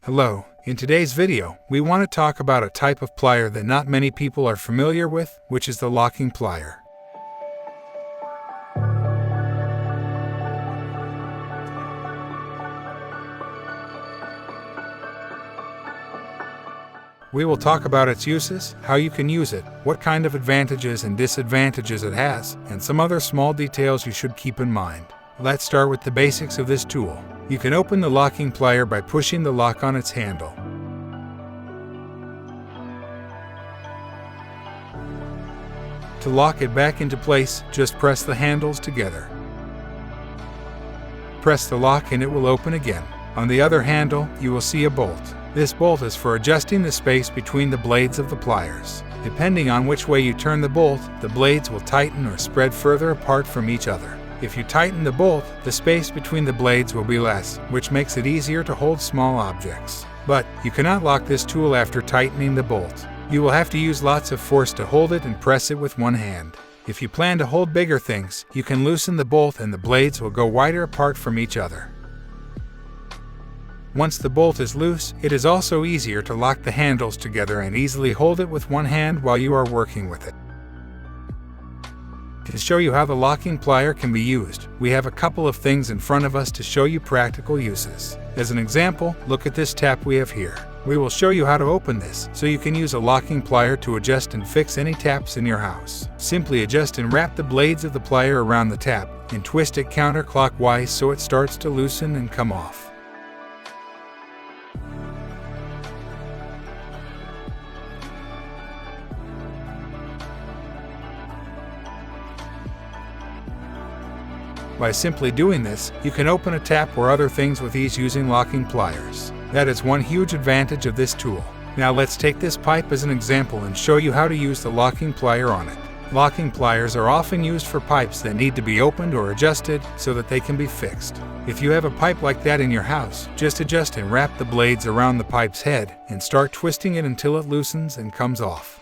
Hello, in today's video, we want to talk about a type of plier that not many people are familiar with, which is the locking plier. We will talk about its uses, how you can use it, what kind of advantages and disadvantages it has, and some other small details you should keep in mind. Let's start with the basics of this tool. You can open the locking plier by pushing the lock on its handle. To lock it back into place, just press the handles together. Press the lock and it will open again. On the other handle, you will see a bolt. This bolt is for adjusting the space between the blades of the pliers. Depending on which way you turn the bolt, the blades will tighten or spread further apart from each other. If you tighten the bolt, the space between the blades will be less, which makes it easier to hold small objects. But you cannot lock this tool after tightening the bolt. You will have to use lots of force to hold it and press it with one hand. If you plan to hold bigger things, you can loosen the bolt and the blades will go wider apart from each other. Once the bolt is loose, it is also easier to lock the handles together and easily hold it with one hand while you are working with it. To show you how the locking plier can be used, we have a couple of things in front of us to show you practical uses. As an example, look at this tap we have here. We will show you how to open this, so you can use a locking plier to adjust and fix any taps in your house. Simply adjust and wrap the blades of the plier around the tap, and twist it counterclockwise so it starts to loosen and come off. By simply doing this, you can open a tap or other things with ease using locking pliers. That is one huge advantage of this tool. Now let's take this pipe as an example and show you how to use the locking plier on it. Locking pliers are often used for pipes that need to be opened or adjusted so that they can be fixed. If you have a pipe like that in your house, just adjust and wrap the blades around the pipe's head and start twisting it until it loosens and comes off.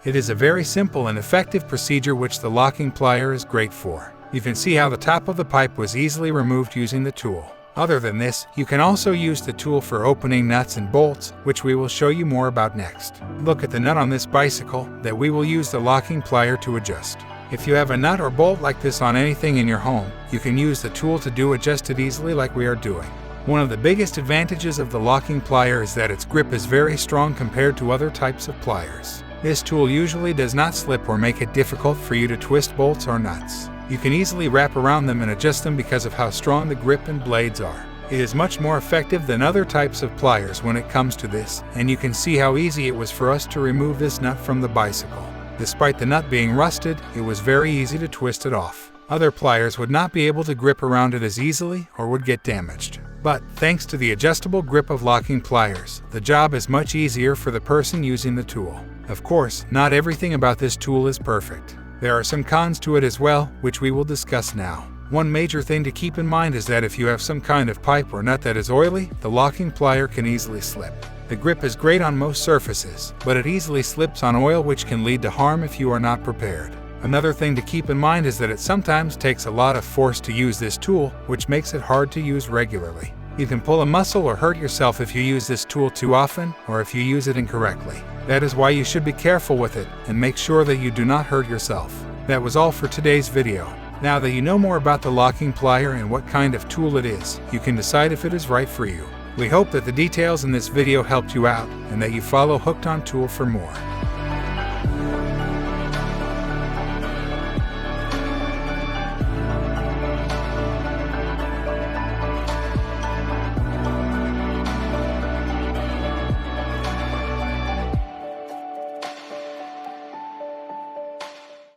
It is a very simple and effective procedure which the locking plier is great for. You can see how the top of the pipe was easily removed using the tool. Other than this, you can also use the tool for opening nuts and bolts, which we will show you more about next. Look at the nut on this bicycle that we will use the locking plier to adjust. If you have a nut or bolt like this on anything in your home, you can use the tool to adjust it easily like we are doing. One of the biggest advantages of the locking plier is that its grip is very strong compared to other types of pliers. This tool usually does not slip or make it difficult for you to twist bolts or nuts. You can easily wrap around them and adjust them because of how strong the grip and blades are. It is much more effective than other types of pliers when it comes to this, and you can see how easy it was for us to remove this nut from the bicycle. Despite the nut being rusted, it was very easy to twist it off. Other pliers would not be able to grip around it as easily or would get damaged. But thanks to the adjustable grip of locking pliers, the job is much easier for the person using the tool. Of course, not everything about this tool is perfect. There are some cons to it as well, which we will discuss now. One major thing to keep in mind is that if you have some kind of pipe or nut that is oily, the locking plier can easily slip. The grip is great on most surfaces, but it easily slips on oil, which can lead to harm if you are not prepared. Another thing to keep in mind is that it sometimes takes a lot of force to use this tool, which makes it hard to use regularly. You can pull a muscle or hurt yourself if you use this tool too often or if you use it incorrectly. That is why you should be careful with it and make sure that you do not hurt yourself. That was all for today's video. Now that you know more about the locking plier and what kind of tool it is, you can decide if it is right for you. We hope that the details in this video helped you out and that you follow Hooked on Tool for more.